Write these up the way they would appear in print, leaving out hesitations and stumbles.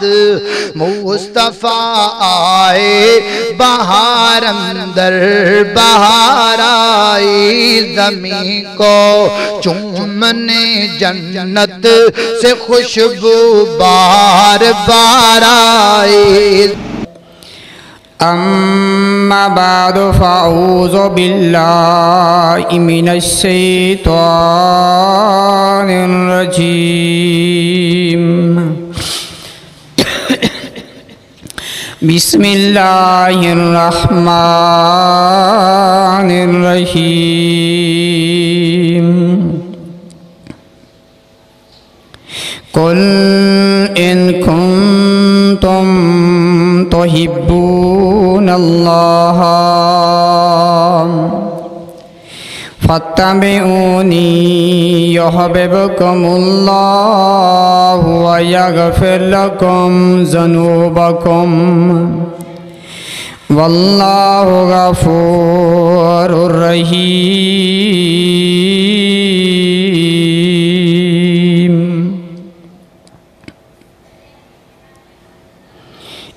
بعد مصطفیٰ آئے بہار اندر بہار آئی زمین کو چومنے جنت سے خوشبو بار بار آئی اما بعد فاعوذ باللہ من الشیطان الرجیم بسم اللہ الرحمن الرحیم قل ان کنتم تحبون اللہ فاتبعونی یحببکم اللہ ویغفر لکم ذنوبکم واللہ غفور رحیم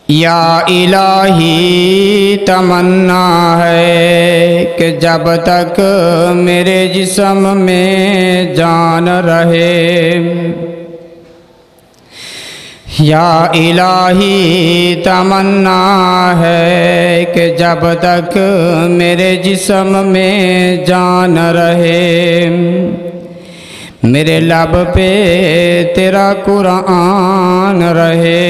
یا الہی تمنا ہے کہ جب تک میرے جسم میں جان رہے یا الہی تمنا ہے کہ جب تک میرے جسم میں جان رہے میرے لب پہ تیرا قرآن رہے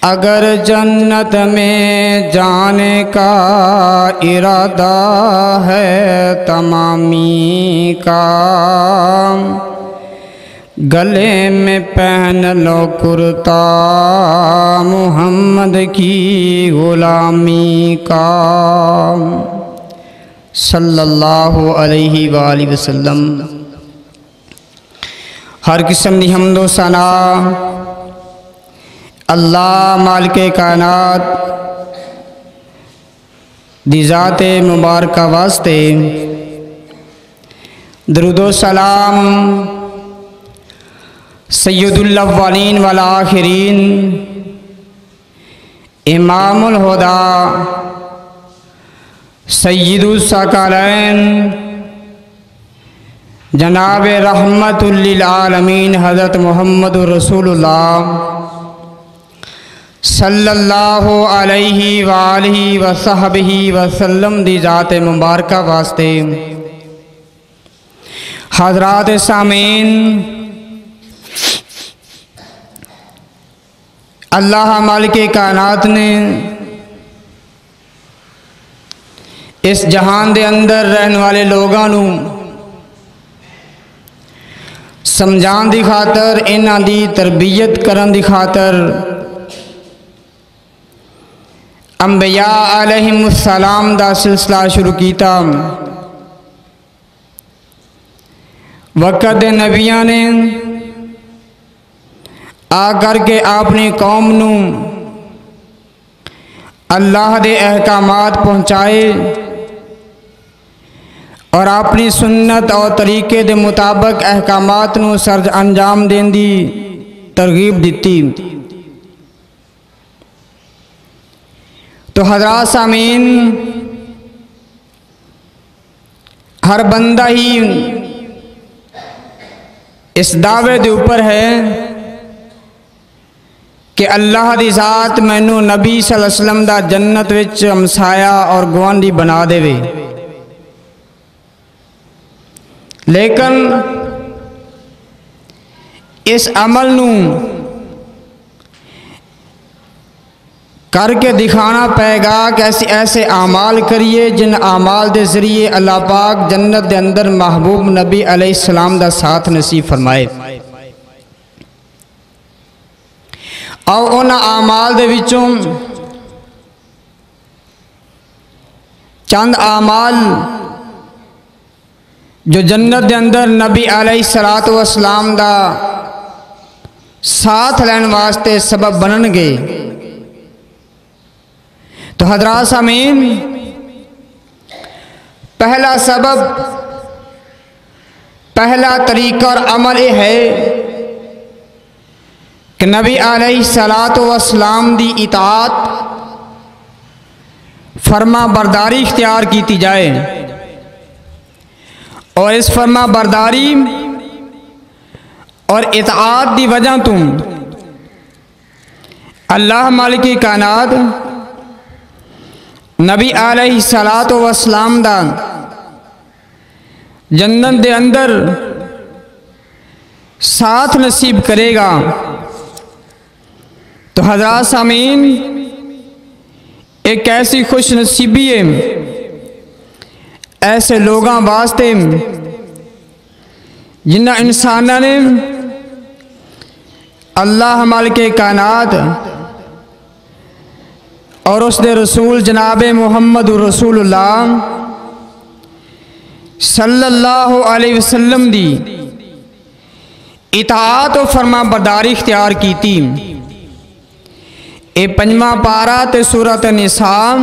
اگر جنت میں جانے کا ارادہ ہے تمامی کا گلے میں پہن لو کرتا محمد کی غلامی کا صلی اللہ علیہ وآلہ وسلم۔ ہر قسم دی حمد و ثنا اللہ مالک کائنات دی ذات مبارکہ واسطے، درود و سلام سید الاولین والآخرین امام الہدی سید الثقلین جناب رحمت للعالمین حضرت محمد رسول اللہ صلی اللہ علیہ وآلہ وصحبہ وسلم دی ذات مبارکہ واسطے، حضرات سامعین، اللہ مالک کائنات نے اس جہان دے اندر رہن والے لوگاں نو سمجھان دی خاطر، انہاں دی تربیت کرن دی خاطر انبیاء علیہم السلام دا سلسلہ شروع کیتا۔ وقت نبیاں نے آ کر کے اپنی قوم نو اللہ دے احکامات پہنچائے اور اپنی سنت اور طریقے دے مطابق احکامات نو سر انجام دین دی ترغیب دیتی۔ تو حضرات سامعین، ہر بندہ ہی اس دعوے دے اوپر ہے کہ اللہ دی ذات مینوں نبی صلی اللہ علیہ وسلم دا جنت وچ ہمسایا اور گوانڈی بنا دے وے، لیکن اس عمل نو کر کے دکھانا پائے گا کہ ایسے اعمال کریے جن اعمال دے ذریعے اللہ پاک جنت دے اندر محبوب نبی علیہ السلام دا ساتھ نصیب فرمائے، اور ان اعمال دے وچوں چند اعمال جو جنت دے اندر نبی علیہ السلام دا ساتھ لین واسطے سبب بنن گے۔ تو حضرات سامعین، پہلا سبب، پہلا طریقہ اور عمل یہ ہے کہ نبی علیہ الصلوۃ والسلام دی اطاعت فرما برداری اختیار کیتی جائے، اور اس فرما برداری اور اطاعت دی وجہ تم اللہ مالک کائنات نبی علیہ الصلوۃ والسلام دا جنت دے اندر ساتھ نصیب کرے گا۔ تو حضرات سامعین، ایک ایسی خوش نصیبی ہے ایسے لوگاں واسطے جنہ انسانہ نے اللہ مالک کائنات اور اس دے رسول جناب محمد رسول اللہ صلی اللہ علیہ وسلم دی اطاعت و فرما برداری اختیار کی تھی۔ اے پنجواں پارہ تے سورۃ النساء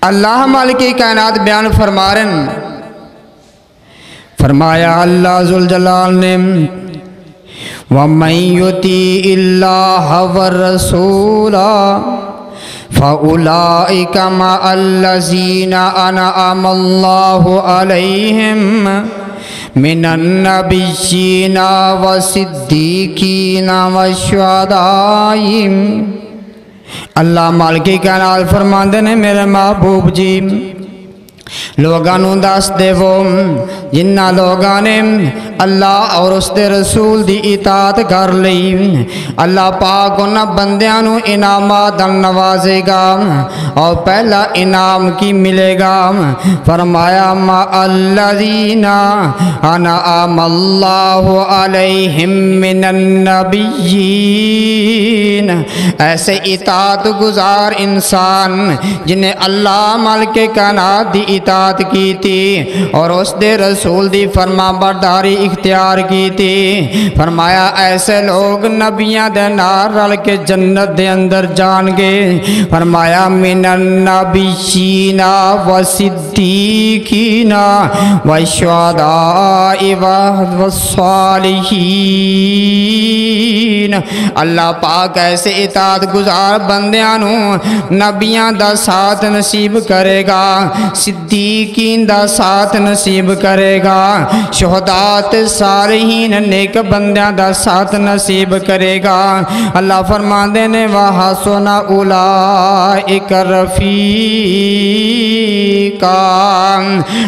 اللہ مالک کائنات بیان فرما رہے ہیں، فرمایا اللہ ذوالجلال نے وَمَن يُطِعِ اللَّهَ وَالرَّسُولَ فَأُولَئِكَ مَعَ الَّذِينَ أَنْعَمَ اللَّهُ عَلَيْهِمْ مِنَ النَّبِيِّينَ وَالصِّدِّيقِينَ وَالشُّهَدَاءِ۔ اللہ مالک کائنات فرماندے نے میرے محبوب جی لوگانوں دس دے وہ جنہ لوگاں نے اللہ اور اس دے رسول دی اطاعت کر لی، اللہ پاک انہاں بندیاں انعامات نوازے گا، اور پہلا انعام کی ملے گا؟ فرمایا مَعَ الَّذِينَ أَنْعَمَ اللَّهُ عَلَيْهِمْ مِنَ النَّبِيِّينَ، ایسے اطاعت گزار انسان جنہیں اللہ مالک کائنات دی اطاعت کی تھی اور اس دے رسول دی فرما برداری اختیار کی تھی، فرمایا ایسے لوگ نبیاں دے نال رل کے جنت دے اندر جان گے۔ فرمایا من النبیین والصدیقین والشہداء والصالحین۔ اللہ پاک ایسے اطاعت گزار بندیاں نو نبیاں دا ساتھ نصیب کرے گا، صدیقین دا ساتھ نصیب کرے گا، شہداء تے صالحین نیک بندیاں دا ساتھ نصیب کرے گا۔ اللہ فرماندے نے وَحَسُنَ أُولَئِكَ رَفِیقًا۔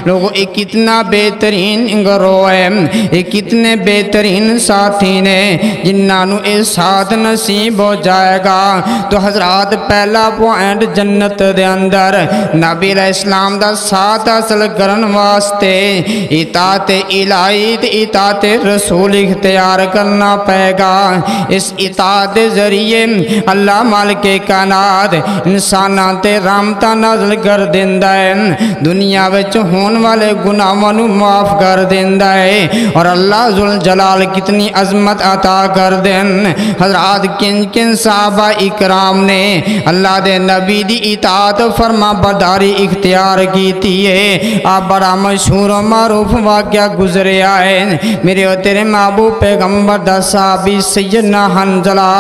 لوگوں ایک کتنا بہترین گروہ ہے، ایک کتنے بہترین ساتھی نے جنہاں نو اس ساتھ نصیب ہو جائے گا۔ تو حضرات پہلا پوائنٹ جنت دے اندر نبی علیہ السلام دا ساتھ حاصل کرن واسطے اطاعت الہی اطاعت رسول اختیار کرنا پائے گا۔ اس اطاعت دے ذریعے اللہ مالک کائنات انساناں تے رحمتاں نازل کر دیندا ہے، دنیا وچ ہون والے گناہاں نوں معاف کر دیندا ہے، اور اللہ ذوالجلال کتنی عظمت عطا کر دین۔ حضرات کن کن صحابہ اکرام نے اللہ دے نبی دی اطاعت فرما برداری اختیار کی تھی ہے۔ آپ بڑا مشہور و معروف واقعہ گزرے آئے، میرے و تیرے محبوب پیغمبر دا صحابی سیدنا حنظلہ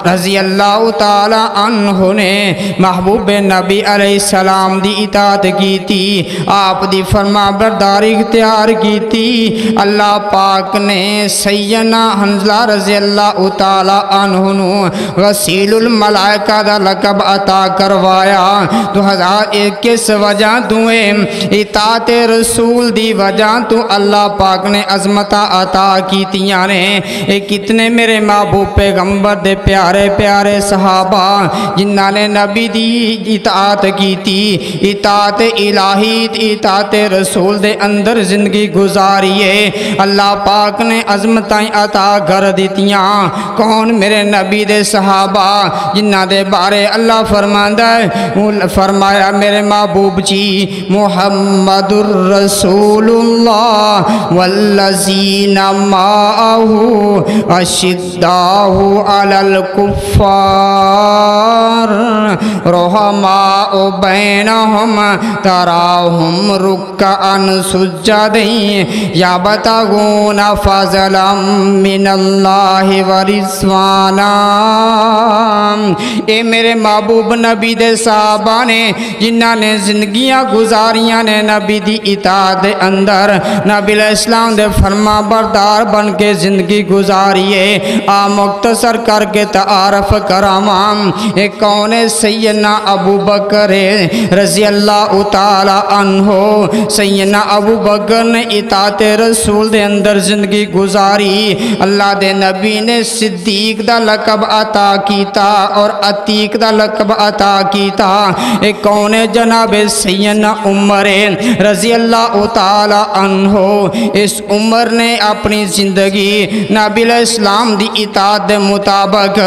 رضی اللہ تعالی عنہ نے محبوب نبی علیہ السلام دی اطاعت کی تھی، آپ دی فرما برداری اختیار کی تھی۔ اللہ پاک نے سیدنا حنظلہ رضی اللہ تعالی عنہ نو غسیل الملائکہ دا لقب عطا کروایا۔ تو ہزار ایک کس وجہ دوئے اطاعت رسول دی وجہ تو اللہ پاک نے عظمتہ عطا کی تیاں نے۔ ایک کتنے میرے محبوب پیغمبر دے پیارے پیارے صحابہ جنہاں نے نبی دی اطاعت کی تھی، اطاعت الہی اطاعت رسول دے اندر زندگی گزاریے، اللہ پاک نے عظمتیں عطا کر دیتیاں۔ کون؟ میرے نبی دے صحابہ جنہاں دے بارے اللہ فرماندہ ہے، فرمایا میرے محبوب جی محمدُر رسول اللہ والذین معہ اشداء علی الکفار رحماء بینہم تراہم رکعا سجدا یبتغون فضلا من اللہ ورضوانا۔ اے میرے محبوب نبی دے صحابہ نے جنہاں نے زندگیاں گزاریاں نے نبی دی اطاعت دے اندر، نبی علیہ السلام دے فرما بردار بن کے زندگی گزاریے۔ آ مختصر کر کے تعارف کرامام اے کون سیدنا ابو بکر رضی اللہ تعالی عنہ۔ سیدنا ابو بکر نے اطاعت رسول دے اندر زندگی گزاری۔ اللہ دے نبی نے صدیق دا لقب عطا کیتا اور عتیق دا لقب عطا کیتا۔ ایک کون جناب سیدنا عمر رضی اللہ تعالی عنہ۔ اس عمر نے اپنی زندگی نبی علیہ السلام دی اطاعت دے مطابق،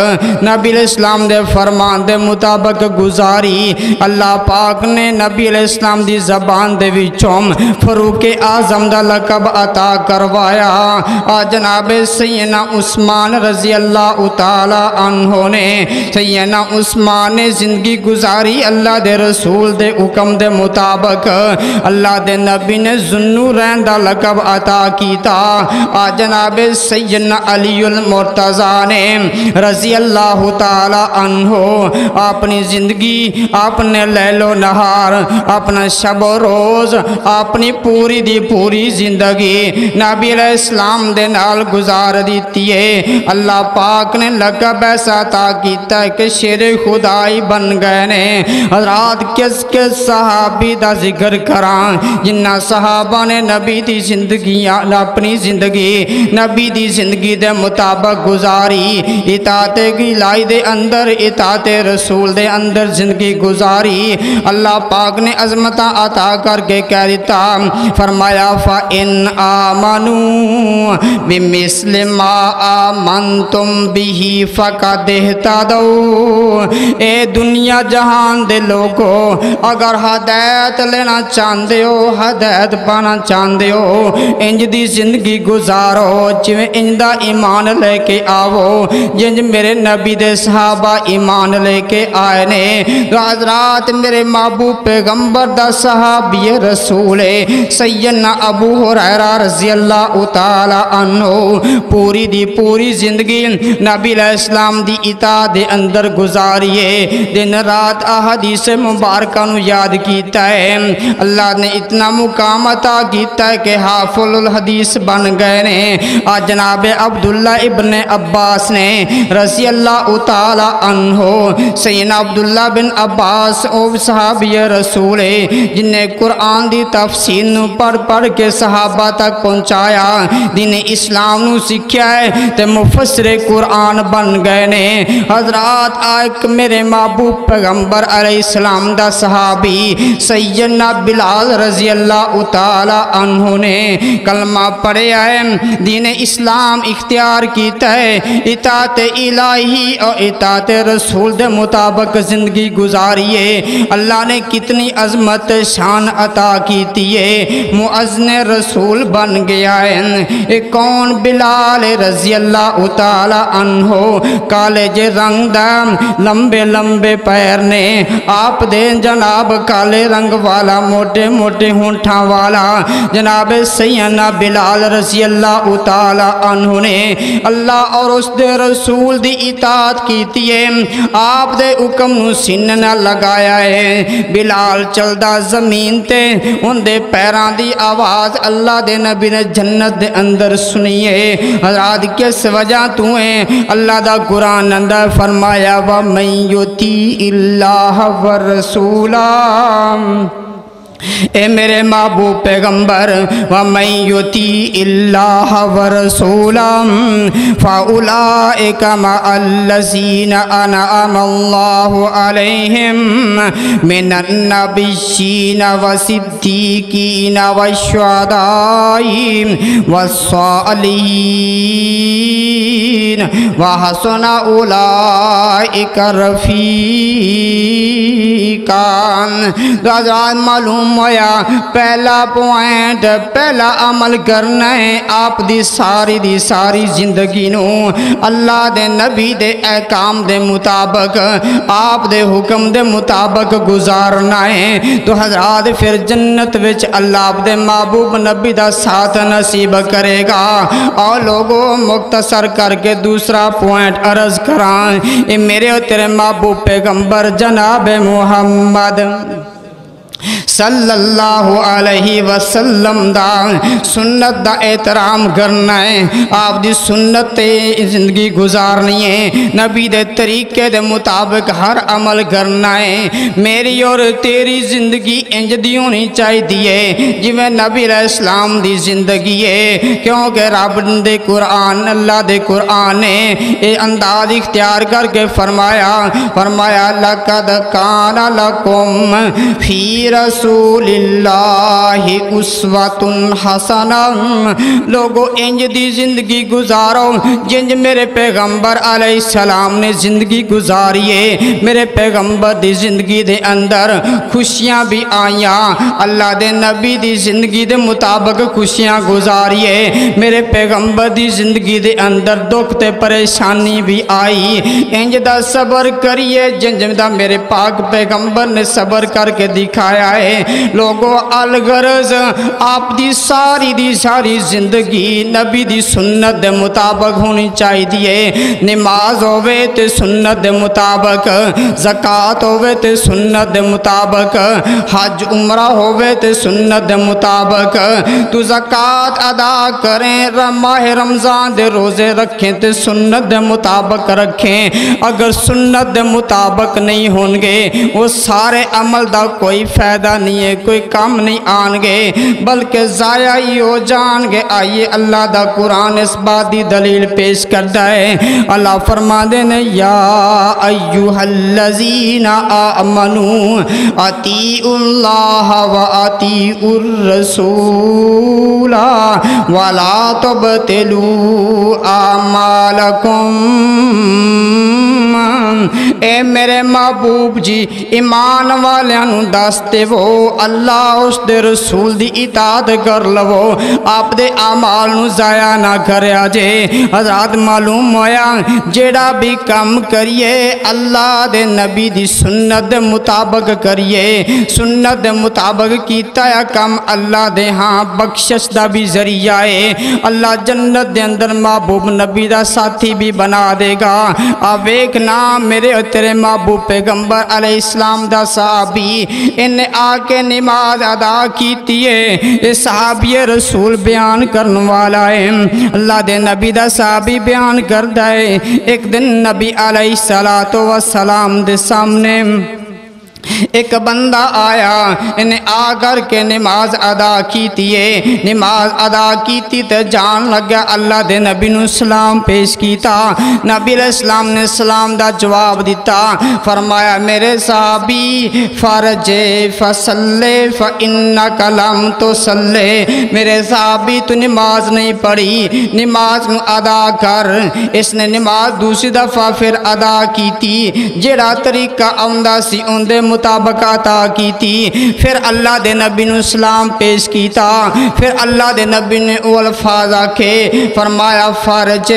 نبی علیہ السلام دے فرمان دے مطابق گزاری۔ اللہ پاک نے نبی علیہ السلام دی زبان دے وچوں فاروق اعظم دا لقب عطا کروایا۔ جناب سیدنا عثمان رضی اللہ تعالی عنہ نے، سیدنا عثمان نے زندگی گزاری اللہ دے رسول دے حکم دے مطابق۔ اللہ دے نبی نے ذوالنورین دا لقب عطا کیتا۔ جناب سیدنا علی المرتضیٰ نے رضی اللہ تعالی عنہ اپنی زندگی، اپنے لیل و نہار، اپنا شب و روز، اپنی پوری دی پوری زندگی نبی علیہ السلام دے نال گزار دیتی ہے۔ اللہ پاک نے لقب ایسا عطا کیتا ہے کہ شیر خدائی بن گئے نے۔ حضرات کس کس صحابی دا ذکر کران جنہ صحابہ نے نبی دی زندگی، اپنی زندگی نبی دی زندگی دے مطابق گزاری، اطاعت الہی دے اندر، اطاعت رسول دے اندر زندگی گزاری۔ اللہ پاک نے عظمت عطا کر کے کہہ دیتا، فرمایا فَإِنْ آمَنُوا بِمِثْلِ مَا آمَنْتُمْ بِهِ فَقَدِ اهْتَدَوْا۔ اے دنیا جہان دے لوگو، اگر ہدایت لینا چاندے ہو، ہدایت پانا چاندے ہو، انج دی زندگی گزارو جویں انج دا ایمان لے کے آو جنج میرے نبی دے صحابہ ایمان لے کے آئے نے۔ حضرات میرے محبوب پیغمبر دا صحابی رسول سیدنا ابو ہریرہ رضی اللہ تعالی عنہ پوری دی پوری زندگی نبی علیہ السلام دی اطاعت دے اندر گزاریے، دن رات احادیث مبارکہ نو یاد کیتا ہے۔ اللہ نے اتنا مقام عطا کیتا ہے کہ حافظ الحدیث بن گئے نے۔ جناب عبداللہ ابن عباس نے رضی اللہ تعالی عنہ، سیدنا عبداللہ بن عباس او صحابی رسول جن نے قرآن دی تفسیر نو پڑھ پڑھ کے صحابہ تک پہنچایا، دین اسلام نو سکھیا ہے تے مفسر قرآن بن گئے نے۔ حضرات ایک میرے محبوب پیغمبر علیہ السلام دا صحابی سیدنا بلال رضی اللہ تعالی عنہ نے کلمہ پڑھے آئے، دین اسلام اختیار کیتا ہے، اطاعت الہی اور اطاعت رسول دے مطابق زندگی گزاریے۔ اللہ نے کتنی عظمت شان عطا کیتی ہے، مؤذن رسول بن گیا ہے۔ ایک کون بلال رضی اللہ تعالی عنہ، کالے جے رنگ دا لمبے لمبے پیر نے، آپ دے جناب کالے رنگ والا موٹے موٹے ہونٹھاں والا جناب سیدنا بلال رضی اللہ تعالی عنہ نے اللہ اور اس دے رسول دی اطاعت کیتی ہے، آپ دے حکم نو سینہ نہ لگایا ہے۔ بلال چلدا زمین تے ان دے پیران دی آواز اللہ دے نبی نے جنت دے اندر سنی ہے۔ حضرات کس وجہ تو ہیں؟ اللہ دا قرآن اندر فرمایا وَمَن يُطِیعِ اللَّهَ وَالرَّسُولَ۔ اے میرے محبوب پیغمبر وَمَن يُطِیعِ اللَّهَ وَرَسُولَهُ فَأُولَئِکَ مَعَ الَّذِینَ أَنْعَمَ اللَّهُ عَلَیْہِمْ مِنَ النَّبِیِّینَ وَالصِّدِّیقِینَ وَالشُّہَدَاءِ وَالصَّالِحِینَ وَحَسُنَ أُولَئِکَ رَفِیقًا۔ معلوم معلوم ہویا پہلا پوائنٹ پہلا عمل کرنا ہے آپ دی ساری زندگی نو اللہ دے نبی دے احکام دے مطابق آپ دے حکم دے مطابق گزارنا ہے تو حضرات پھر جنت وچ اللہ آپ دے محبوب نبی دا ساتھ نصیب کرے گا۔ اور لوگوں مختصر کر کے دوسرا پوائنٹ عرض کران اے میرے اور تیرے محبوب پیغمبر جناب محمد صلی اللہ علیہ وسلم دا سنت دا احترام کرنا ہے، آپ دی سنت تے زندگی گزارنی ہے، نبی دے طریقے دے مطابق ہر عمل کرنا ہے۔ میری اور تیری زندگی انج دی ہونی چاہیے جویں نبی علیہ السلام دی زندگی ہے، کیونکہ رب دے قرآن اللہ دے قرآن نے اے انداز اختیار کر کے فرمایا لَقَدْ كَانَ لَكُمْ فِي رَسُولِ اللہ اسوۃ حسنہ، لوگو انج دی زندگی گزارو جنج میرے پیغمبر علیہ السلام نے زندگی گزاریے۔ میرے پیغمبر دی زندگی دے اندر خوشیاں بھی آئیاں، اللہ دے نبی دی زندگی دے مطابق خوشیاں گزاریے۔ میرے پیغمبر دی زندگی دے اندر دکھ تے پریشانی بھی آئی، انج دا صبر کریے جنج دا میرے پاک پیغمبر نے صبر کر کے دکھایا ہے۔ لوگوں الغرض آپ دی ساری زندگی نبی دی سنت دے مطابق ہونی چاہیے۔ نماز ہوئے تے سنت دے مطابق، زکاة ہوئے تے سنت دے مطابق، حج عمرہ ہوئے تے سنت دے مطابق، تو زکاة ادا کریں، ماہ رمضان دے روزے رکھیں تے سنت دے مطابق رکھیں۔ اگر سنت دے مطابق نہیں ہونگے وہ سارے عمل دا کوئی فائدہ نہیں ہے، کوئی کام نہیں آنگے بلکہ ضائع ہی ہو جانگے۔ آئیے اللہ دا قرآن اس بات دی دلیل پیش کرتا ہے۔ اللہ فرما دینے یا ایوہ الذین آمنوا اطیعوا اللہ و اطیعوا الرسول ولا تبطلوا اعمالکم۔ اے میرے محبوب جی ایمان والیاں دستے وہ اللہ اس دے رسول دی اطاعت کر لو، آپ دے اعمال نو ضائع نہ کریا جے۔ حضرات معلوم ہویا جیڑا بھی کام کریے اللہ دے نبی دی سنت دے مطابق کریے، سنت دے مطابق کیتا ہے کام اللہ دے ہاں بخشش دا بھی ذریعہ ہے، اللہ جنت دے اندر محبوب نبی دا ساتھی بھی بنا دے گا۔ اب ایک نام میرے اور تیرے محبوب پیغمبر علیہ السلام دا صحابی انہیں آ کے نماز ادا کیتی ہے، یہ صحابی رسول بیان کرنے والا ہے، اللہ دے نبی دا صحابی بیان کرتا ہے۔ ایک دن نبی علیہ السلام دے سامنے ایک بندہ آیا، انہیں آ کر کے نماز ادا کیتی ہے، نماز ادا کیتی تے جان لگا اللہ دے نبی نو سلام پیش کیتا، نبی علیہ السلام نے سلام دا جواب دیتا، فرمایا میرے صحابی فرج فصلے فإنک لم تصلے، میرے صحابی تو نماز نہیں پڑھی، نماز نو ادا کر۔ اس نے نماز دوسری دفعہ پھر ادا کیتی، جیڑا طریقہ آندا سی ان دے مطابق عطا کیتی، پھر اللہ دے نبی نے سلام پیش کیتا، پھر اللہ دے نبی نے او الفاظ آکھے، فرمایا فرج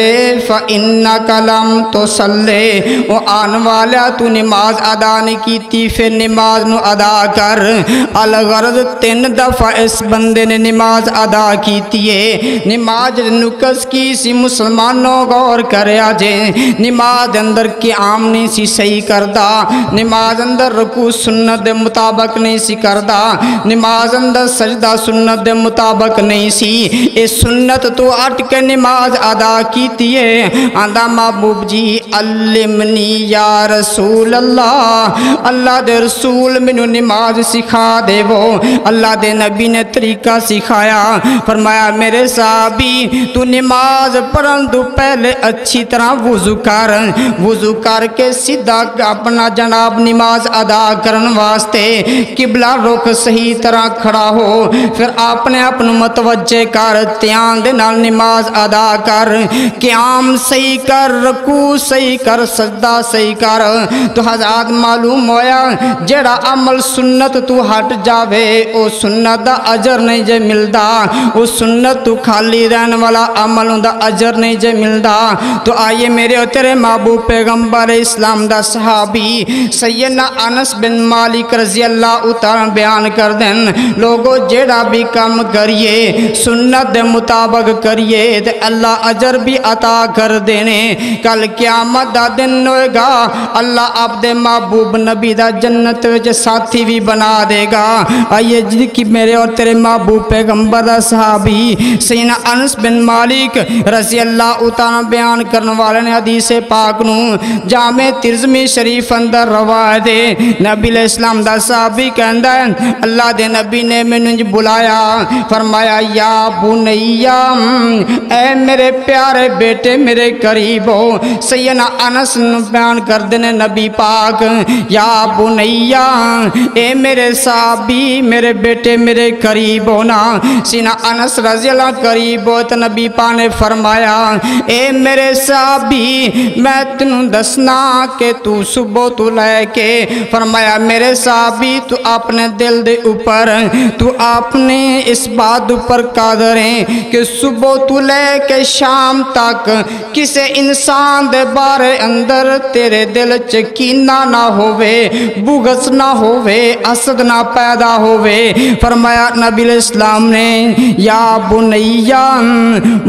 فإنک لم تصلی، وہ آن والا تو نماز ادا نہیں کیتی، پھر نماز نو ادا کر۔ الغرض 3 دفعہ اس بندے نے نماز ادا کیتی ہے، نماز نقص کی سی مسلمانوں غور کریا جے، نماز اندر قیام نہیں سی صحیح کردا، نماز اندر رکوع سنت دے مطابق نہیں سی کردا، نماز اندر سجدہ سنت دے مطابق نہیں سی، اے سنت تو ہٹ کے نماز ادا کیتی ہے۔ آندا محبوب جی علمنی یا رسول اللہ، اللہ دے رسول مینوں نماز سکھا دے، وہ اللہ دے نبی نے طریقہ سکھایا، فرمایا میرے صحابی تو نماز پڑھن تو پہلے اچھی طرح وضو کر کے سیدھا اپنا جناب نماز ادا کر۔ کرن واسطے قبلہ رخ صحیح طرح کھڑا ہو، پھر اپنے اپنے متوجہ کر، دھیان دے نال نماز ادا کر، قیام صحیح کر، رکوع صحیح کر، سجدہ صحیح کر۔ تو حضرات معلوم ہویا جڑا عمل سنت تو ہٹ جاوے او سنت دا اجر نہیں جے ملدا، او سنت تو خالی رہن والا عمل دا اجر نہیں جے ملدا۔ تو آئیے میرے اور تیرے محبوب پیغمبر اسلام دا صحابی سیدنا انس بن مالک رضی اللہ تعالیٰ بیان کر دیں، لوگو جیڑا بھی کام کریے سنت دے مطابق کریے تے اللہ اجر بھی عطا کر دینے۔ کل قیامت دا دن ہوئے گا، اللہ آپ دے محبوب نبی دا جنت وچ ساتھی بھی بنا دے گا۔ آئیے جی کی میرے اور تیرے محبوب پیغمبر دا صحابی سیدنا انس بن مالک رضی اللہ تعالیٰ بیان کرنے والے نے حدیث پاک نو جامع ترمذی شریف اندر روایت ہے، نبی علیہ السلام دا صحابی کہندا ہے اللہ دے نبی نے مینوں بلایا، فرمایا یا بنیا، اے میرے پیارے بیٹے میرے قریب ہو۔ سیدنا انس بیان کر دینے نبی پاک یا بنیا، اے میرے صحابی میرے بیٹے میرے قریب ہونا۔ سیدنا انس رضی اللہ قریب ہو تو نبی پاک نے فرمایا اے میرے صحابی میں تنوں دسنا کہ تو صبح تو لے کے، فرمایا میرے صحابی تو اپنے دل دے اوپر تو اپنے اس بات اوپر قادر ہیں کہ صبح تو لے کے شام تک کسے انسان دے بارے اندر تیرے دل چ کینہ نہ ہووے، بغض نہ ہووے، حسد نہ پیدا ہووے۔ فرمایا نبی علیہ السلام نے یا بنیا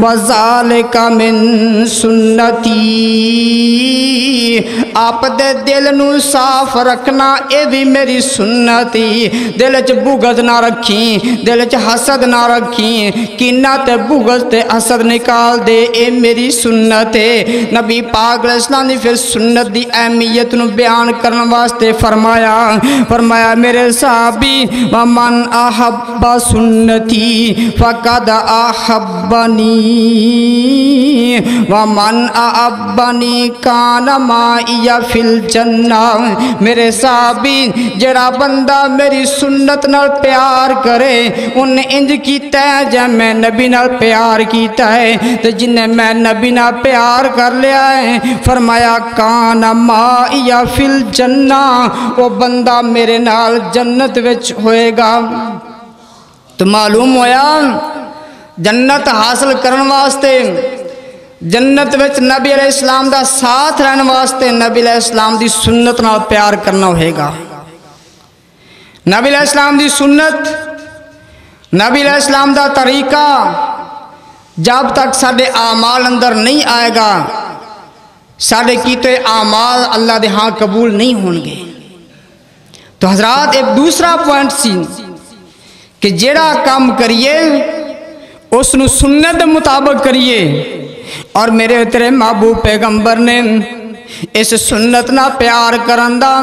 وذالک من سنتی، آپ دے دل نو صاف رکھنا اے بھی میری سنتی، دل چ بغض نہ رکھی، دل چ حسد نہ رکھی، کینہ تے بغض تے حسد نکال دے، اے میری سنت ہے۔ نبی پاک علیہ السلام نے پھر سنت دی اہمیت نو بیان کرنے واسطے فرمایا میرے صحابی ومن احب سنتی فقد احبنی ومن احبنی کان معی فی الجنہ۔ میرے صحابی جڑا بندہ میری سنت نال پیار کرے انہیں انج کیتا ہے جے میں نبی نال پیار کیتا ہے، تو جنہیں میں نبی نال پیار کر لیا ہے فرمایا کان معی فی الجنہ، وہ بندہ میرے نال جنت وچ ہوئے گا۔ تو معلوم ہویا جنت حاصل کرن واسطے، جنت وچ نبی علیہ السلام دا ساتھ رہن واسطے نبی علیہ السلام دی سنت نال پیار کرنا ہوئے گا۔ نبی علیہ السلام دی سنت، نبی علیہ السلام دا طریقہ جب تک ساڑھے اعمال اندر نہیں آئے گا ساڑھے کیتے اعمال اللہ دے ہاں قبول نہیں ہونگے۔ تو حضرات ایک دوسرا پوائنٹ سی کہ جیڑا کام کریے اس نو سنت دے مطابق کریے، اور میرے تیرے محبوب پیغمبر نے اس سنت نہ پیار کرندہ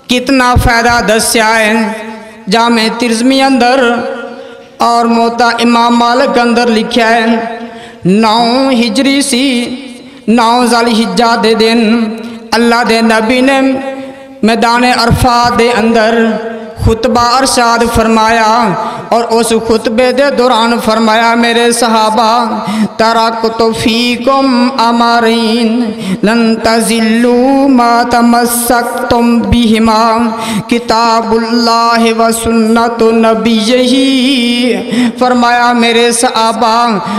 کتنا فائدہ دسیا ہے۔ جامع ترمذی اندر اور موطا امام مالک اندر لکھیا ہے 9 ہجری سی 9 ذی الحجہ دے دن اللہ دے نبی نے میدان عرفات دے اندر خطبہ ارشاد فرمایا، اور اس خطبے دے دوران فرمایا میرے صحابہ ترکت فیکم امرین لن تزلوا ما تمسکتم بہما کتاب اللہ و سنت نبیہ۔ فرمایا میرے صحابہ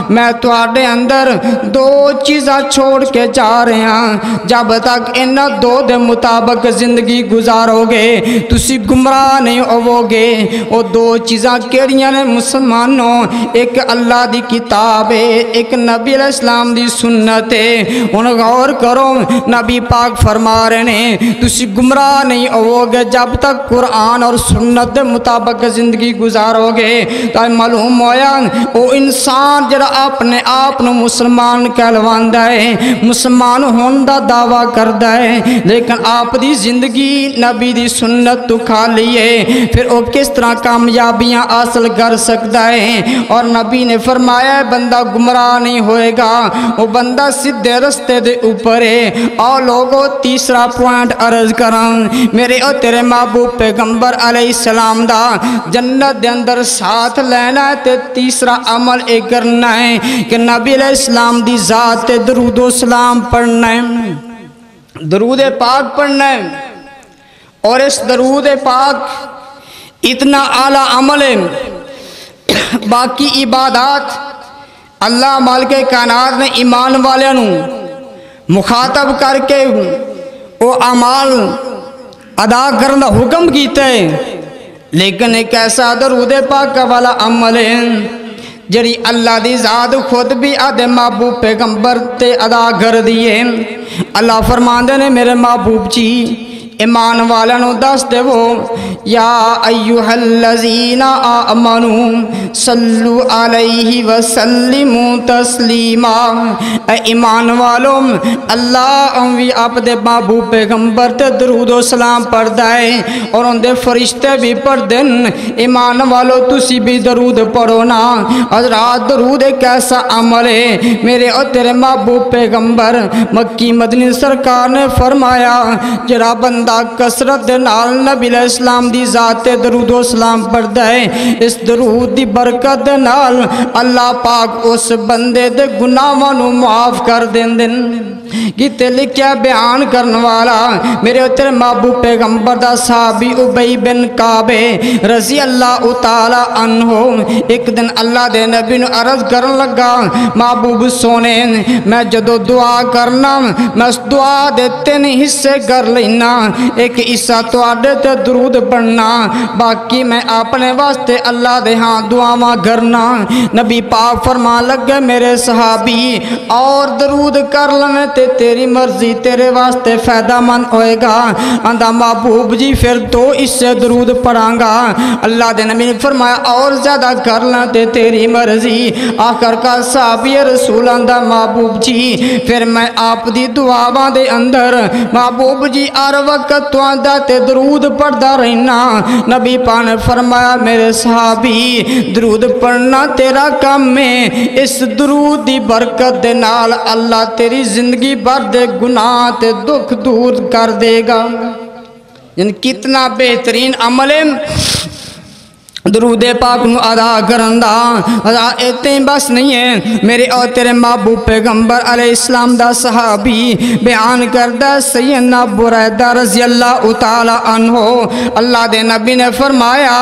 میں تواڈے اندر 2 چیزاں چھوڑ کے جا رہے ہیں، جب تک ان 2 دے مطابق زندگی گزارو گے تسی گمراہ نہیں ہوو گے۔ وہ 2 چیزاں کیڑیاں نے مسلمانوں؟ ایک اللہ دی کتاب ہے، ایک نبی علیہ السلام دی سنت ہے۔ ان غور کرو نبی پاک فرما رہے ہیں تسی گمراہ نہیں ہوو گے جب تک قرآن اور سنت دے مطابق زندگی گزارو گے۔ تو معلوم ہویا وہ انسان جڑا اپنے آپ نو مسلمان کہلواندا ہے، مسلمان ہون دا دعویٰ کردا ہے، لیکن آپ دی زندگی نبی دی سنت تو کھا لیے، پھر وہ کس طرح کامیابیاں حاصل کر سکتا ہے۔ اور نبی نے فرمایا بندہ گمراہ نہیں ہوئے گا، وہ بندہ سیدھے رستے دے اوپر ہے۔ اور لوگوں تیسرا پوائنٹ عرض کراں، میرے اور تیرے محبوب پیغمبر علیہ السلام دا جنت دے اندر ساتھ لینا ہے تے تیسرا عمل اے کرنا ہے کہ نبی علیہ السلام دی ذات تے درود و سلام پڑھنا ہے، درود پاک پڑھنا ہے۔ اور اس درود پاک اتنا اعلیٰ عمل ہے، باقی عبادات اللہ مالک کائنات نے ایمان والوں مخاطب کر کے وہ اعمال ادا کرنا حکم کیتا ہے، لیکن ایک ایسا درود پاک والا عمل ہے جڑی اللہ دی ذات خود بھی آدھے محبوب پیغمبر تے ادا کر دیئے۔ اللہ فرماندے نے میرے محبوب جی ایمان والوں دس دے وہ یا ایوہ الذین آمنوا صلو علیہ وسلموا تسلیما، اے ایمان والوں اللہ بھی آپ دے محبوب پیغمبر تے درود و سلام پڑھ دائے اور ان دے فرشتے بھی پڑھ دیں۔ ایمان والوں تسی بھی درود پڑھو نا۔ حضرات درود ایک ایسا عمل ہے، میرے اور تیرے محبوب پیغمبر مکی مدنی سرکار نے فرمایا جرا بندہ کسرت دے نال نبی علیہ السلام دی ذات درود و سلام پڑھدا ہے، اس درود دی برکت دے نال اللہ پاک اس بندے دے گناہاں نو معاف کر دیندے۔ کتے لکھیا بیان کرن والا میرے تیرے محبوب پیغمبر دا صحابی ابی بن کعب رضی اللہ تعالی عنہ ایک دن اللہ دے نبی نو عرض کرن لگا محبوب سونے میں جدو دعا کرنا میں اس دعا دے تین حصے کر لینا، ایک حصہ تواڈے تے درود پڑھنا، باقی میں اپنے واسطے اللہ دے ہاں دعاواں کرنا۔ نبی پاک فرمان لگے میرے صحابی اور درود کر لنے تے تیری مرضی تیرے واسطے فائدہ مند ہوئے گا۔ اندھا محبوب جی پھر تو اس سے درود پڑھاں گا۔ اللہ دے نبی نے فرمایا اور زیادہ کر لنے تے تیری مرضی۔ آخر کا صحابی رسول اندھا محبوب جی پھر میں آپ دی دعاواں دے اندر محبوب جی ہر وقت تو آندھا تے درود پڑھدا رہنا۔ نبی پاک نے فرمایا میرے صحابی درود پڑھنا تیرا کام میں، اس درود دی برکت دے نال اللہ تیری زندگی بھر دے گناہ تے دکھ دور کر دے گا۔ یعنی کتنا بہترین عمل ہے درود پاک نو ادا کرندا۔ اتنے بس نہیں ہے، میرے اور تیرے محبوب پیغمبر علیہ السلام دا صحابی بیان کردہ سیدنا بریدہ رضی اللہ تعالی عنہ اللہ دے نبی نے فرمایا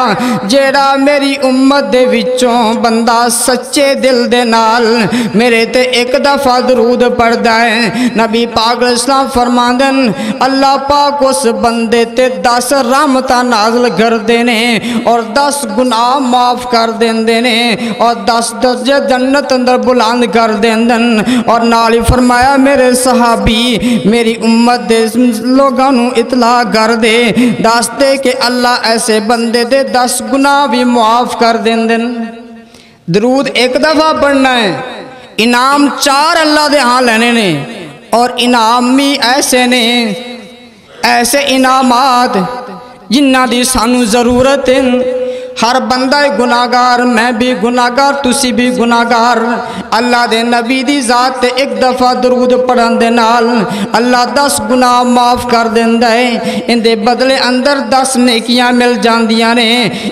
جیڑا میری امت دے وچوں بندہ سچے دل دے نال میرے تے ایک دفعہ درود پڑھدا ہے، نبی پاک علیہ السلام فرماندن اللہ پاک اس بندے تے 10 رحمتاں نازل کر دینے اور 10 گناہ معاف کر دیندے نے اور 10 درجے جنت اندر بلند کر دیندن۔ اور نالی فرمایا میرے صحابی میری امت دے لوگاں نو اطلاع کر دے دس دے کہ اللہ ایسے بندے دے 10 گناہ بھی معاف کر دیندن۔ درود ایک دفعہ پڑھنا ہے، انعام 4 اللہ دے ہاں لینے نے، اور انعام بھی ایسے نے، ایسے انعامات جنہ دی سانو ضرورت ہے۔ ہر بندہ گناہگار، میں بھی گناہگار تسی بھی گناہگار، اللہ دے نبی دی ذات تے ایک دفعہ درود پڑھن دے نال اللہ 10 گناہ معاف کر دیندا ہے، ان دے بدلے اندر 10 نیکیاں مل جاندیاں نے۔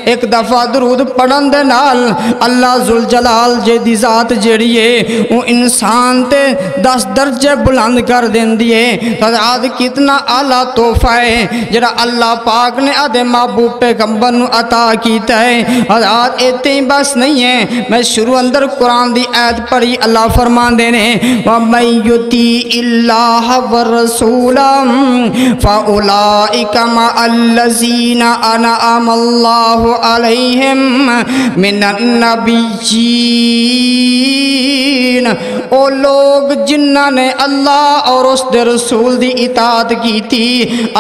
ایک دفعہ درود پڑھن دے نال اللہ ذوالجلال جے دی ذات جیڑی ہے وہ انسان تے 10 درجے بلند کر دیندی ہے۔ حضرات کتنا اعلیٰ تحفہ ہے جڑا اللہ پاک نے آدھے محبوب پیغمبر نو عطا کیتا ہے۔ حضرات اتنے بس نہیں ہے، میں شروع اندر قرآن دی آیت پڑھی، اللہ فرمان دینے وَمَن يُطِیعِ اللَّهَ وَالرَّسُولَ فَأُولَئِکَ مَعَ الَّذِینَ أَنْعَمَ اللَّهُ عَلَیْہِم مِنَ النَّبِیِّینَ، او لوگ جنہ نے اللہ اور اس دے رسول دی اطاعت کی تھی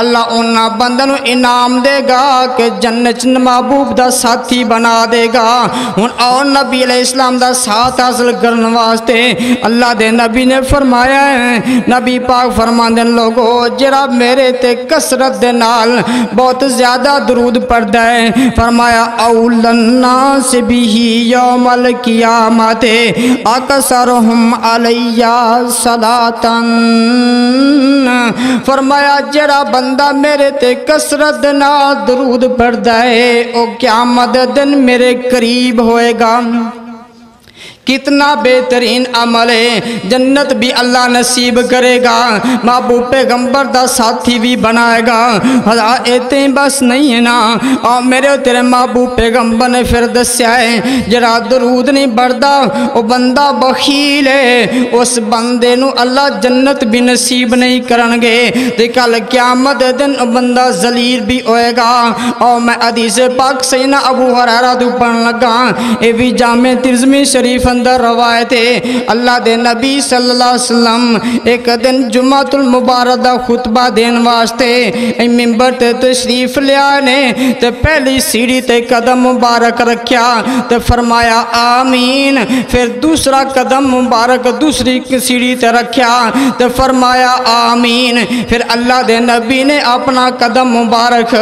اللہ انہاں بندوں انعام دے گا کہ جنت محبوب دا ساتھی بنا دے گا۔ اور نبی علیہ السلام دا ساتھ حاصل کرنے واسطے اللہ دے نبی نے فرمایا ہے، نبی پاک فرماندے لوگو جڑا میرے تے کثرت دے نال بہت زیادہ درود پڑھدا ہے، فرمایا اول الناس بہ یوم القیامت اکثرہم علی صلاۃ، فرمایا جڑا بندہ میرے تے کثرت دے نال درود پڑھدا ہے او قیامت دن میرے قریب ہوئے گا۔ کتنا بہترین عمل ہے، جنت بھی اللہ نصیب کرے گا، محبوب پیغمبر دا ساتھی بھی بنائے گا۔ ایتے بس نہیں ہے نا، اور میرے تیرے محبوب پیغمبر نے پھر دسیا ہے جڑا درود نہیں پڑھدا وہ بندہ بخیل ہے، اس بندے نو اللہ جنت بھی نصیب نہیں کرن گے تے کل قیامت دن بندہ ذلیل بھی ہوئے گا۔ اور میں حدیث پاک سیدنا ابو ہریرہ تو پڑھن لگا، اے بھی جامع ترمذی شریف اندر روایت ہے، اللہ دے نبی صلی اللہ علیہ وسلم ایک دن جمعۃ المبارک دا خطبہ دین واسطے منبر تے تشریف لیا نے تے پہلی سیڑھی تے قدم مبارک رکھیا تے فرمایا آمین، پھر دوسرا قدم مبارک دوسری سیڑھی تے رکھیا تے فرمایا آمین، پھر اللہ دے نبی نے اپنا قدم مبارک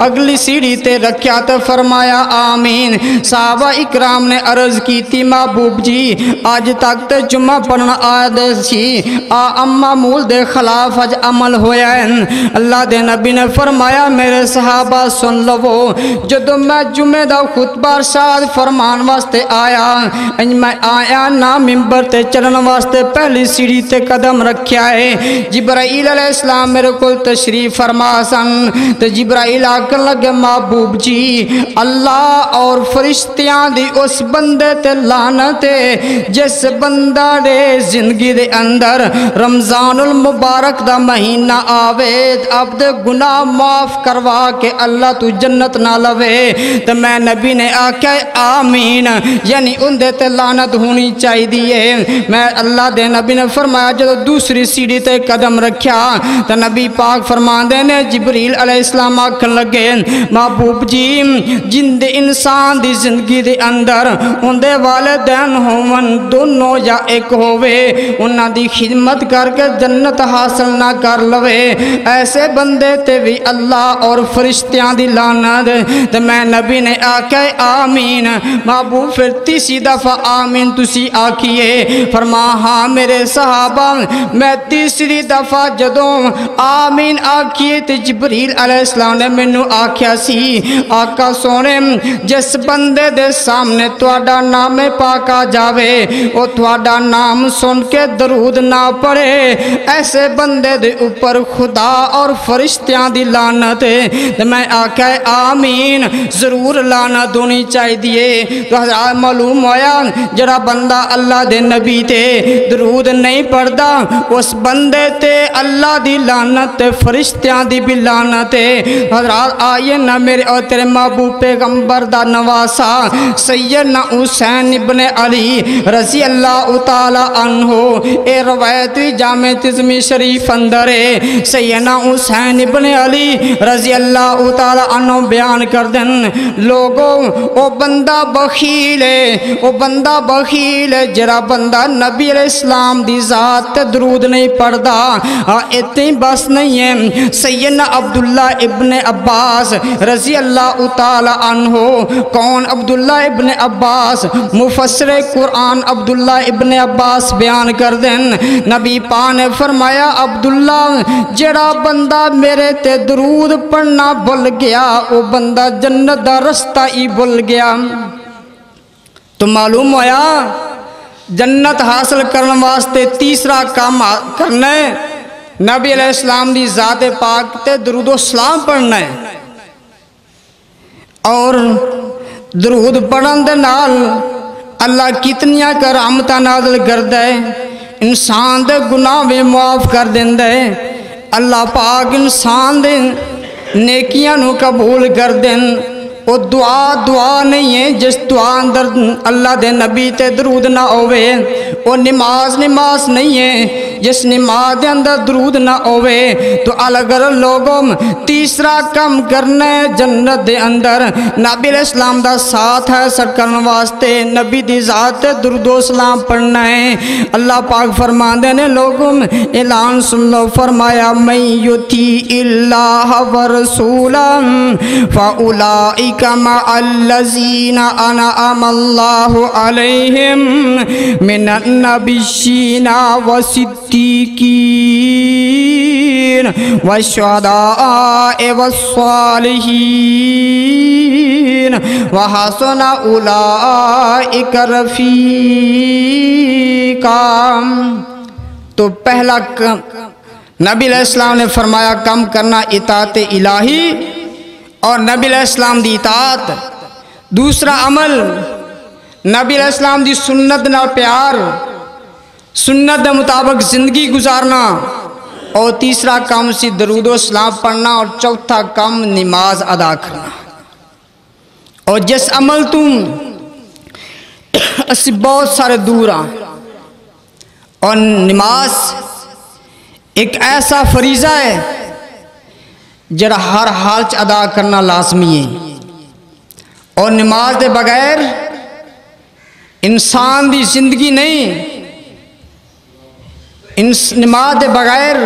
اگلی سیڑھی تے رکھیا تے فرمایا آمین۔ صحابہ اکرام نے عرض کی تھی محبوب جی آج تک تے جمعہ پڑھنا آئے سی معمول دے خلاف اج عمل ہویا ہے۔ اللہ دے نبی نے فرمایا میرے صحابہ سن لو، جدو میں جمعہ دا خطبہ ارشاد فرمان واسطے آیا، میں آیا نا منبر تے چلن واسطے پہلی سیڑھی تے قدم رکھیا ہے، جبرائیل علیہ السلام میرے کو تشریف فرما سن تے جبرائیل آکر لگے محبوب جی اللہ اور فرشتیاں دی اس بندے تے لعنت جس بندہ دے زندگی دے اندر رمضان المبارک دا مہینہ آوے اب دے گناہ معاف کروا کے اللہ تو جنت نہ لوے، تو میں نبی نے آکھا آمین، یعنی ان دے تے لعنت ہونی چاہی دیئے۔ میں اللہ دے نبی نے فرمایا جب دوسری سیڑھی تے قدم رکھیا تو نبی پاک فرماندے نے جبریل علیہ السلام آکھن لگے محبوب جی جن دے انسان دی زندگی دے اندر ان دے والدین ہومن دونوں یا ایک ہوئے انہاں دی خدمت کر کے جنت حاصل نہ کر لوے، ایسے بندے تے بھی اللہ اور فرشتیاں دی لعنت، تو میں نبی نے آکھا آمین۔ محبوب پھر تیسری دفعہ آمین تسی آکھیے، فرما ہاں میرے صحابہ میں تیسری دفعہ جدوں آمین آکھیے تے جبریل علیہ السلام نے مینوں آکھیا سی آقا سونے جس بندے دے سامنے تواڈا نام پاک آ جاوے او تواڈا نام سن کے درود نہ پڑھے ایسے بندے دے اوپر خدا اور فرشتیاں دی لعنت ہے۔ میں آکھا آمین، ضرور لعنت ہونی چاہی دیئے۔ تو حضرات معلوم ہویا جڑا بندہ اللہ دے نبی تے درود نہیں پڑھدا اس بندے تے اللہ دی لعنت تے فرشتیاں دی بھی لعنت ہے۔ حضرات آئیے نہ میرے اور تیرے محبوب پیغمبر دا نواسا سیدنا حسین ابن علی رضی اللہ تعالی عنہ، اے روایت جامع ترمذی شریف اندر ہے، سیدنا حسین ابن علی رضی اللہ تعالی عنہ بیان کر دیں لوگوں او بندہ بخیل ہے، او بندہ بخیل ہے جرا بندہ نبی علیہ السلام دی ذات تے درود نہیں پڑھدا۔ اتنی بس نہیں ہے، سیدنا عبداللہ ابن عباس رضی اللہ تعالی عنہ، کون عبداللہ ابن عباس مفسر قرآن عبداللہ ابن عباس بیان کر دیں نبی پاک نے فرمایا عبداللہ جڑا بندہ میرے تے درود پڑھنا بھول گیا وہ بندہ جنت دا رستہ ہی بھول گیا۔ تو معلوم ہویا جنت حاصل کرنے واسطے تیسرا کام کرنا ہے نبی علیہ السلام دی ذات پاک تے درود و سلام پڑھنا ہے، اور درود پڑھن دے نال اللہ کتنیاں کرامتاں نازل کردا ہے، انسان دے گناہ بھی معاف کر دیندا ہے، اللہ پاک انسان دے نیکیاں نو قبول کر دین، وہ دعا نہیں ہے جس دعا اندر اللہ دے نبی تے درود نہ ہوئے، وہ نماز نہیں ہے جس نماز دے اندر درود نہ ہوئے۔ تو اگر لوگوں تیسرا کم کرنا ہے جنت دے اندر نبی علیہ السلام دا ساتھ حاصل کرنے واسطے نبی دی ذات تے درود و سلام پڑھنا ہے۔ اللہ پاک فرماندے نے لوگوں اعلان سن لو، فرمایا من یطیع اللہ ورسولہ فاولئک مع الذین انعم اللہ علیہم من النبیین والصدیقین والشہداء والصالحین وحسن اولئک رفیقا۔ تو پہلا نبی علیہ السلام نے فرمایا کم کرنا اطاعت الہی اور نبی علیہ السلام دی اطاعت، دوسرا عمل نبی علیہ السلام دی سنت نال پیار، سنت دے مطابق زندگی گزارنا، اور تیسرا کام سی درود و سلام پڑھنا، اور چوتھا کام نماز ادا کرنا۔ اور جس عمل تم اسی بہت سارے دور ہاں، اور نماز ایک ایسا فریضہ ہے جڑا ہر حال چ ادا کرنا لازمی ہے، اور نماز دے بغیر انسان دی زندگی نہیں، نماز دے بغیر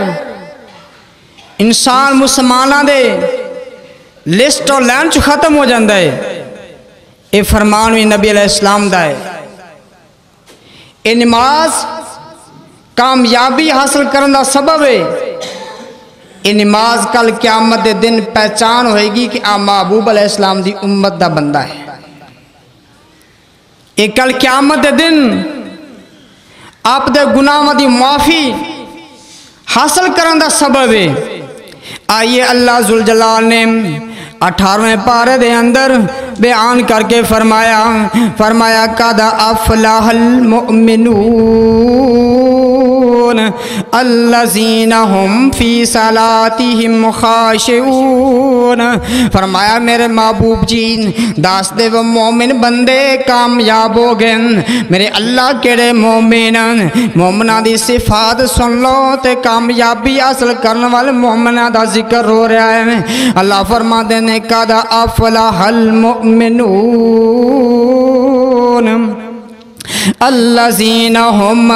انسان مسلمانہ دے لسٹ اور لائن چ ختم ہو جاندہ ہے۔ یہ فرمان بھی نبی علیہ السلام دا ہے۔ یہ نماز کامیابی حاصل کرنے دا سبب ہے۔ یہ نماز کل قیامت دے دن پہچان ہوئے گی کہ محبوب علیہ السلام دی امت دا بندہ ہے۔ یہ کل قیامت دے دن آپ دے گناہوں دی معافی حاصل کرنے دا سبب ہے۔ آئیے اللہ ذوالجلال نے 18ویں پارے دے اندر بیان کر کے فرمایا قد افلح المؤمنون الذین ہم فی صلاتہم خاشعون۔ فرمایا میرے محبوب جی داس دے وہ مومن بندے کامیاب ہو گئے۔ میرے اللہ کیڑے مومنہ دی صفات سن لو تے کامیابی حاصل کرنے والے مومنہ دا ذکر ہو رہا ہے۔ اللہ فرما دینے قد افلح المؤمنون الذین ہم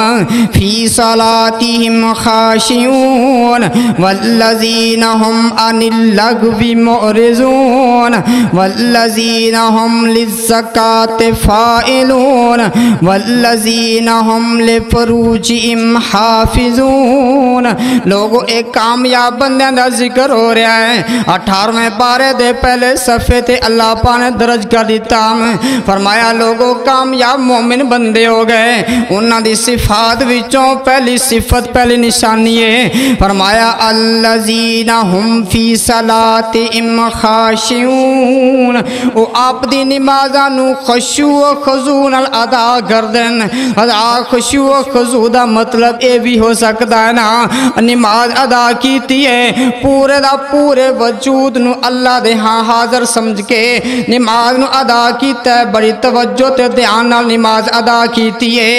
فی صلاتہم خاشعون والذین ہم عن اللغو معرضون والذین ہم للزکاة فاعلون والذین ہم لفروجہم حافظون۔ لوگوں ایک کامیاب بندے دا ذکر ہو رہا ہے۔ 18ویں پارے دے پہلے صفحے تے اللہ پاک نے درج کر دیتا، فرمایا لوگوں کامیاب مومن بندے ہو گئے۔ انہاں دی صفات وچوں پہلی صفت پہلی نشانی ہے، فرمایا الذین ہم فی صلاتہم خاشعون۔ وہ آپ دی نمازاں نو خشوع و خضوع نال ادا کردن۔ خشوع و خضوع دا مطلب اے بھی ہو سکتا ہے نا نماز ادا کیتی ہے پورے دا پورے وجود نو اللہ دے ہاں حاضر سمجھ کے نماز نو ادا کیتا ہے، بڑی توجہ تے دھیان نال نماز ادا کیتی ہے۔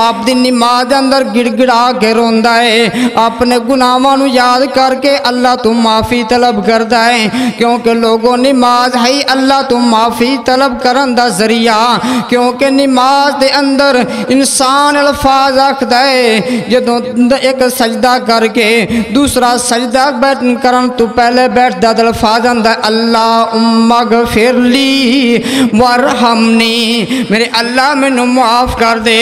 آپ دی نماز اندر گڑ گڑا کے روندا ہے، اپنے گناہاں نو یاد کر کے اللہ تو معافی طلب کردا ہے، کیونکہ لوگوں نماز ہے اللہ تو معافی طلب کرن دا ذریعہ، کیونکہ نماز دے اندر انسان الفاظ رکھدا ہے جدوں ایک سجدہ کر کے دوسرا سجدہ کرن تو پہلے بیٹھ دا الفاظ اندر اللہم اغفر لی ورحمنی، میرے اللہ میں معاف کر دے۔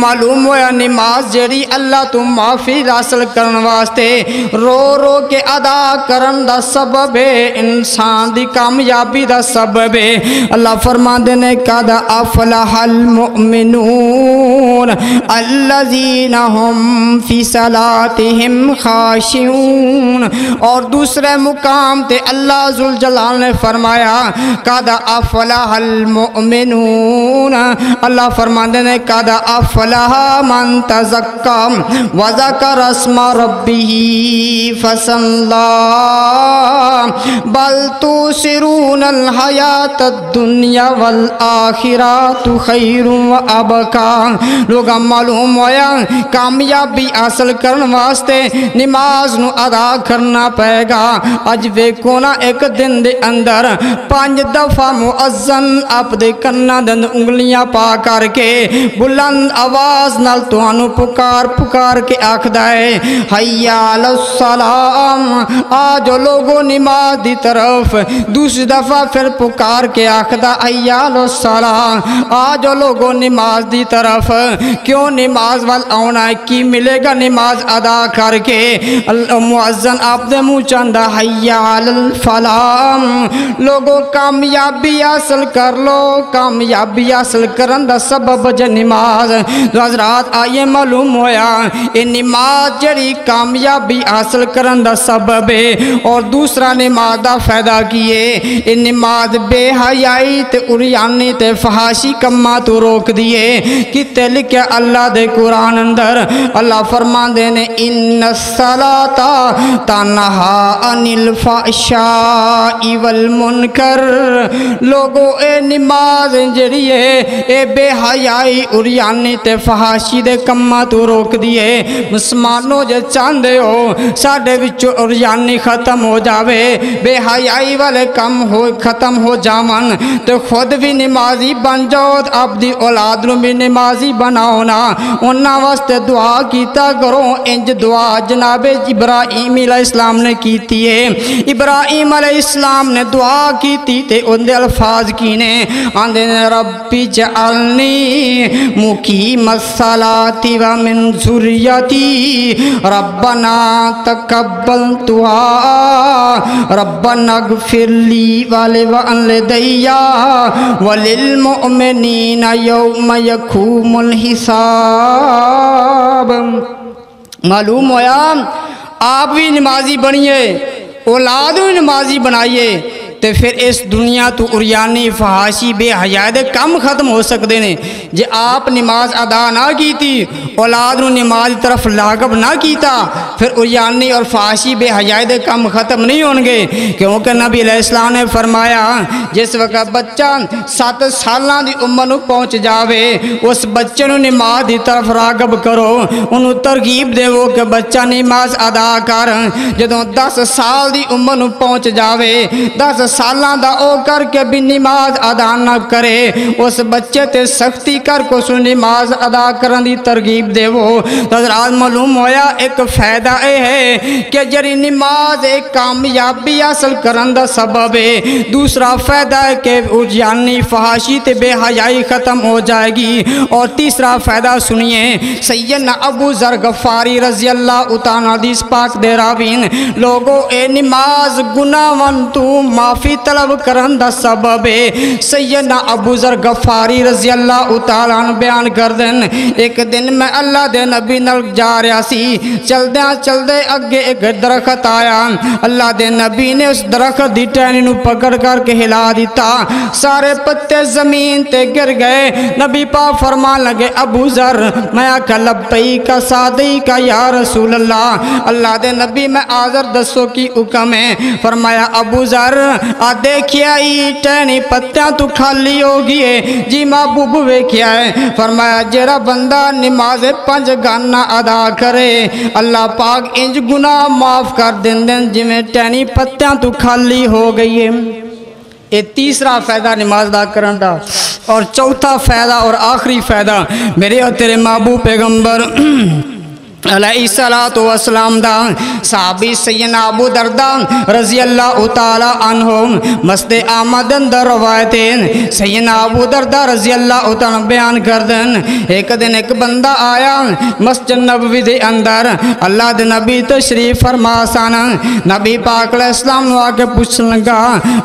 معلوم ہوا نماز جڑی اللہ تو معافی حاصل کرن واسطے رو رو کے ادا کرن دا سبب ہے، انسان دی کامیابی دا سبب ہے۔ اللہ فرما دینے قد افلح المؤمنون الذین ہم فی صلاتہم خاشعون۔ اور دوسرے مقام تے اللہ ذوالجلال نے فرمایا قد افلح المؤمنون، اللہ فرما دینے نے قد افلح من تزکا وذکر اسم ربہ فصلی بل تؤثرون الحیاۃ الدنیا والآخرۃ خیر وابقی۔ لوگاں معلوم ہویا کامیابی حاصل کرن واسطے نماز نو ادا کرنا پائے گا۔ اج ویکھو نا ایک دن دے اندر 5 دفعہ مؤذن اپنے کنا دے انگلیاں پا کر کے بلند آواز نال تانوں پکار پکار کے آکھدا ہے حی علی الصلاۃ، آجو لوگو نماز دی طرف۔ دوسری دفعہ پھر پکار کے آکھدا حی علی الصلاۃ، آجو لوگو نماز دی طرف۔ کیوں نماز وال آنا ہے؟ کی ملے گا نماز ادا کر کے؟ مؤذن آپ دے منہ چاندہ حی علی الفلاح، لوگو کامیابی حاصل کر لو۔ کامیابی حاصل کرن دا سبب جے نماز۔ حضرات آئیے معلوم ہویا یہ نماز جڑی کامیابی حاصل کرن دا سبب ہے، اور دوسرا نماز دا فائدہ کیے یہ نماز بے حیائی تے عریانی تے فحاشی کما تو روک دیے۔ کتے لکھے اللہ دے قرآن اندر، اللہ فرمان دے نے ان الصلاۃ تنہا عن الفحشاء والمنکر۔ لوگو اے نماز جڑی ہے اے بے حیائی عریانی تے فحاشی دے کما تو روک دیے۔ مسلمانوں جے چاندے ہو ساڈے وچوں عریانی ختم ہو جاوے، بے حیائی والے کم ہو ختم ہو جاون، تے خود بھی نمازی بن جاؤ، اپنی اولاد نو بھی نمازی بناؤ نا۔ انہاں واسطے دعا کیتا کرو، انج دعا جناب ابراہیم علیہ السلام نے کیتی ہے۔ ابراہیم علیہ السلام نے دعا کیتی تے ان دے الفاظ کینے آندے ربی جعلنی مقیم الصلاۃ ومن ذریتی ربنا تقبل دعا ربنا اغفر لی ولوالدی وللمؤمنین یوم یقوم الحساب۔ معلوم ہویا آپ بھی نمازی بنیے، اولاد بھی نمازی بنائیے، تے پھر اس دنیا تو عریانی فحاشی بے حیائی دے کم ختم ہو سکتے ہیں۔ جے آپ نماز ادا نہ کیتی، اولاد نو نماز طرف لاغب نہ کیتا، پھر عریانی اور فحاشی بے حیائی دے کم ختم نہیں ہونگے۔ کیونکہ نبی علیہ السلام نے فرمایا جس وقت بچہ 7 سالاں دی عمر نو پہنچ جاوے، اس بچے نو نماز دی طرف راغب کرو، انہوں ترغیب دے وہ کہ بچہ نماز ادا کر۔ جدوں 10 سال دی عمر نو پہنچ جاوے، 10 سالاں دا او کر کے بھی نماز ادا نہ کرے، اس بچے تے سختی کر کو سو نماز ادا کرن دی ترغیب دے وہ۔ حضرات معلوم ہویا ایک فائدہ اے ہے کہ جری نماز ایک کامیابی حاصل کرن دا سبب ہے۔ دوسرا فائدہ ہے کہ عریانی فحاشی تے بے حیائی ختم ہو جائے گی۔ اور تیسرا فائدہ سنیے، سیدنا ابو ذر غفاری رضی اللہ تعالیٰ حدیث پاک دے راوین، لوگو اے نماز گناہاں تو معافی طلب کرن دا سبب ہے۔ سیدنا ابو ذر غفاری رضی اللہ تعالیٰ عنہ بیان کردن، ایک دن میں اللہ دے نبی نال جا رہا سی، چلدیاں چلدے اگے ایک درخت آیا، اللہ دے نبی نے اس درخت دی ٹہنی نو پکڑ کر کے ہلا دیتا، سارے پتے زمین تے گر گئے۔ نبی پاک فرمان لگے ابو ذر، میں آکھا لبیک صادق یا رسول اللہ، اللہ دے نبی میں آذر دسو کی حکم ہے۔ فرمایا ابو ذر دیکھیا ای ٹہنی پتیاں تو کھالی ہوگی ہے جی محبوب ویکھیا ہے۔ فرمایا جڑا بندہ نماز 5 گانا ادا کرے اللہ پاک انج گناہ معاف کر دین جی میں ٹہنی پتیاں تو خالی ہو گئی ہے۔ یہ تیسرا فائدہ نماز ادا کرن دا، اور چوتھا فائدہ اور آخری فائدہ میرے اور تیرے محبوب پیغمبر علیہ الصلوۃ والسلام دا صحابی سیدنا ابو درداء رضی اللہ تعالی عنہ مسجد احمد اندر روایت ہے، سیدنا ابو درداء رضی اللہ تعالی بیان کردن، ایک دن ایک بندہ آیا مسجد نبوی دے اندر، اللہ دے نبی تشریف فرما سن، نبی پاک علیہ السلام نو آکے پوچھن لگا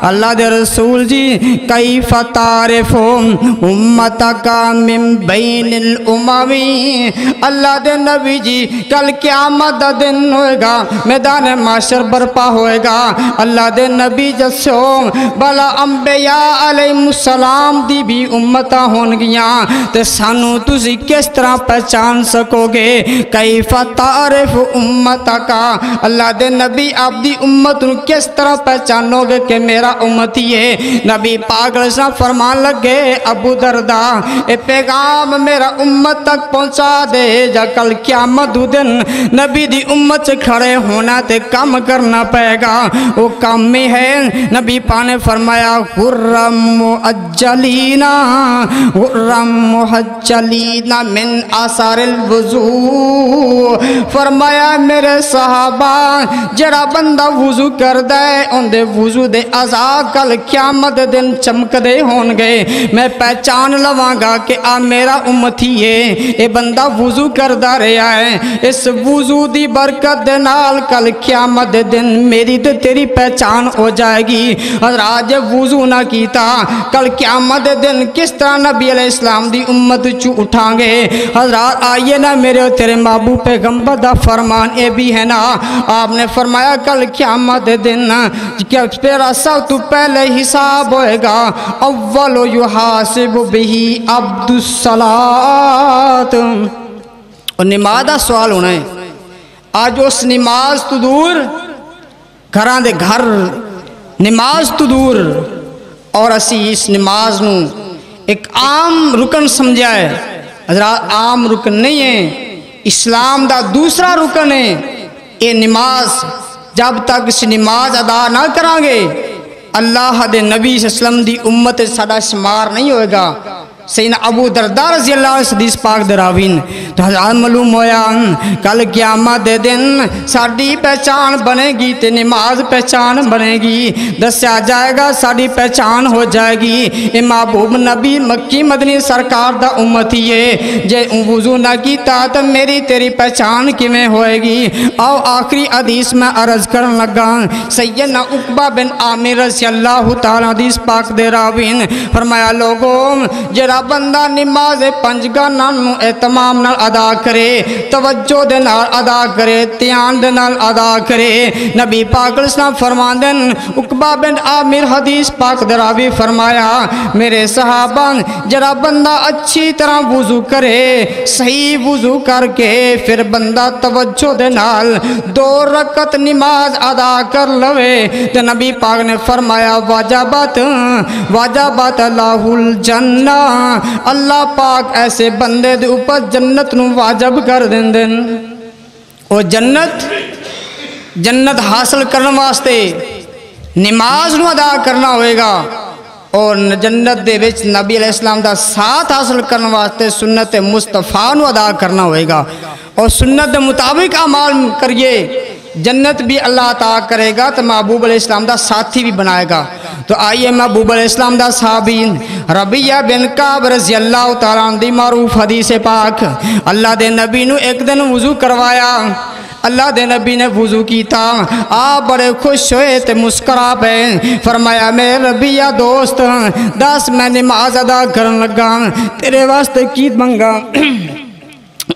اللہ دے رسول جی کیف تعرف امتک من بین الامم، اللہ دے نبی جی کل قیامت دا دن ہوئے گا میدان معاشر برپا ہوئے گا اللہ دے نبی جسو بلا انبیاء علیہ السلام دی بھی امتہ ہون گیاں تے سانو تسی کس طرح پہچان سکو گے کیف تعرف امتہ کا اللہ دے نبی آپ دی امت کس طرح پہچانو گے کہ میرا امتی ہے نبی پاک علیہ السلام فرمان لگے ابو دردہ اے پیغام میرا امت تک پہنچا دے جا کل قیامت دن نبی دی امت سے کھڑے ہونا تے کام کرنا پائے گا وہ کام میں ہے نبی پاک نے فرمایا غرم مؤجلینا غرم مؤجلینا من آثار الوضو فرمایا میرے صحابہ جڑا بندہ وضو کر دے ان دے وضو دے اعضاء کل قیامت دن چمک دے ہون گے میں پہچان لواں گا کہ آ میرا امتی ہے اے بندہ وضو کردہ رہا ہے اس وضو دی برکت دے نال کل قیامت دن میری تے تیری پہچان ہو جائے گی حضرات جب وضو نہ کیتا کل قیامت دن کس طرح نبی علیہ السلام دی امت چو اٹھاں گے حضرات آئیے نا میرے اور تیرے محبوب پیغمبر دا فرمان اے بھی ہے نا آپ نے فرمایا کل قیامت دن کہ پیرا سب تو پہلے حساب ہوئے گا اول یحاسب بہی عبد الصلاۃ اور نماز دا سوال ہونا ہے آج اس نماز تو دور گھران دے گھر نماز تو دور اور اسی اس نماز نو ایک عام رکن سمجھا ہے حضرات عام رکن نہیں ہے اسلام دا دوسرا رکن ہے یہ نماز جب تک اس نماز ادا نہ کریں گے اللہ دے نبی صلی اللہ علیہ وسلم دی امت ساڑا شمار نہیں ہوئے گا سیدنا ابو دردہ رضی اللہ عنہ حدیث پاک دے راوین تو حضرات معلوم ہویا کل قیامت دے دن ساڑی پہچان بنے گی تے نماز پہچان بنے گی دسیا جائے گا ساڑی پہچان ہو جائے گی اے محبوب نبی مکی مدنی سرکار دا امتی ہے جے وضو نہ کیتا تو میری تیری پہچان کی میں ہوئے گی آؤ آخری حدیث میں عرض کرن لگا سیدنا عقبہ بن عامر رضی اللہ تعالیٰ حدیث پاک دے راوین فرمایا لوگوں جرا بندہ نماز پنجگانا نو اہتمام نال ادا کرے توجہ دے نال ادا کرے تیان دے نال ادا کرے نبی پاک علیہ السلام فرمان دن عقبہ بن عامر حدیث پاک دراوی فرمایا میرے صحابہ جرا بندہ اچھی طرح وضو کرے صحیح وضو کر کے پھر بندہ توجہ دے نال 2 رکعت نماز ادا کر لوے تے نبی پاک نے فرمایا واجبات اللہ الجنہ اللہ پاک ایسے بندے دے اوپر جنت نو واجب کر دین دن اور جنت حاصل کرنے واسطے نماز نو ادا کرنا ہوئے گا اور جنت دے وچ نبی علیہ السلام دا ساتھ حاصل کرنے واسطے سنت مصطفیٰ نو ادا کرنا ہوئے گا اور سنت دے مطابق اعمال کریے جنت بھی اللہ عطا کرے گا تو محبوب علیہ السلام دا ساتھی بھی بنائے گا تو آئیے محبوب علیہ السلام دا صحابین ربیہ بن کعب رضی اللہ تعالیٰ عنہ دی معروف حدیث پاک اللہ دے نبی نو ایک دن وضو کروایا اللہ دے نبی نے وضو کیتا آپ بڑے خوش ہوئے تے مسکرا پہ فرمایا میرے ربیہ دوست 10 میں نماز ادا کرن لگا تیرے واسطے کی منگا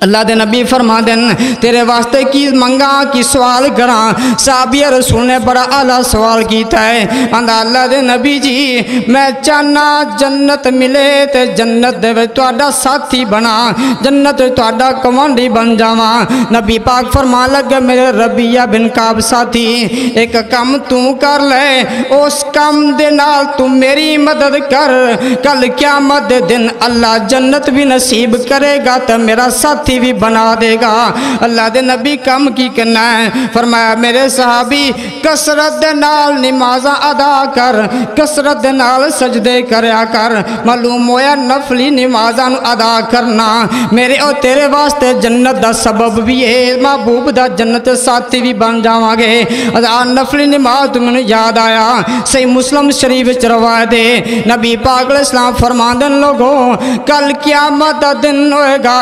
اللہ دے نبی فرما دن تیرے واسطے کی منگا کی سوال کراں صحابی رسول نے بڑا اعلیٰ سوال کیتا ہے اندھا اللہ دے نبی جی میں چاہنا جنت ملے تے جنت دے وے توڑا ساتھی بنا جنت توڑا کمانڈی بن جاواں نبی پاک فرما لگا میرے ربیہ بن کعب ساتھی ایک کم تو کر لے اس کم دے نال تو میری مدد کر کل قیامت دے دن اللہ جنت بھی نصیب کرے گا تو میرا ساتھی بھی بنا دے گا اللہ دے نبی کم کی کرنا ہے فرمایا میرے صحابی کسرت دے نال نمازاں ادا کر کسرت دے نال سجدے کریا کر معلوم ہویا نفلی نمازاں ادا کرنا میرے اور تیرے واسطے جنت دا سبب بھی ہے محبوب دا جنت ساتھی بھی بن جاواں گے نفلی نماز تمہیں یاد آیا صحیح مسلم شریف وچ روایت ہے نبی پاک علیہ السلام فرماندن لوگوں کل قیامت دا دن ہوئے گا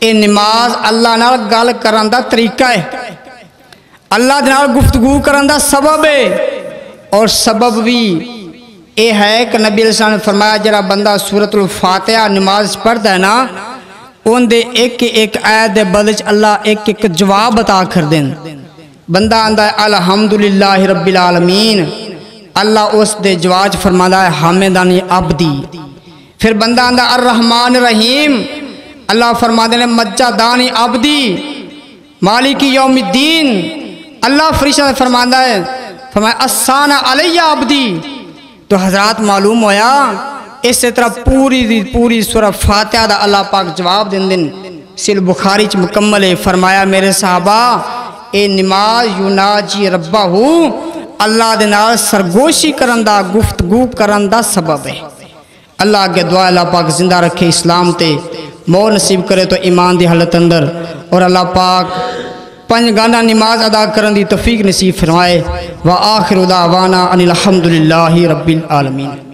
یہ نماز اللہ نال گل کرن دا طریقہ ہے، اللہ دے نال گفتگو کرن دا سبب ہے، اور سبب بھی یہ ہے کہ نبی علیہ السلام نے فرمایا جڑا بندہ سورۃ الفاتحہ نماز پڑھتا ہے نا، ان دے ایک ایک آیت دے بدلے اللہ ایک ایک جواب عطا کر دین۔ بندہ آندا ہے الحمدللہ رب العالمین، اللہ اس دے جواب فرماتا ہے حامدانی عبدی۔ پھر بندہ آندا الرحمن الرحیم، اللہ فرماتے ہیں مجدانی عبدی مالک یوم الدین، اللہ فرشتہ فرماتا ہے فرمایا السانا علی عبدی۔ تو حضرات معلوم ہویا اس طرح پوری سورہ فاتحہ دا اللہ پاک جواب دن سل بخاری چ مکمل ہے۔ فرمایا میرے صحابہ اے نماز یناجی ربہ، اللہ دے نال سرگوشی کرن دا گفتگو کرن دا سبب ہے۔ اللہ کے دعا اللہ پاک زندہ رکھے اسلام تے، مور نصیب کرے تو ایمان دی حالت اندر، اور اللہ پاک 5 گانا نماز ادا کرن دی توفیق نصیب فرمائے۔ وآخر دعوانا ان الحمدللہ رب العالمین۔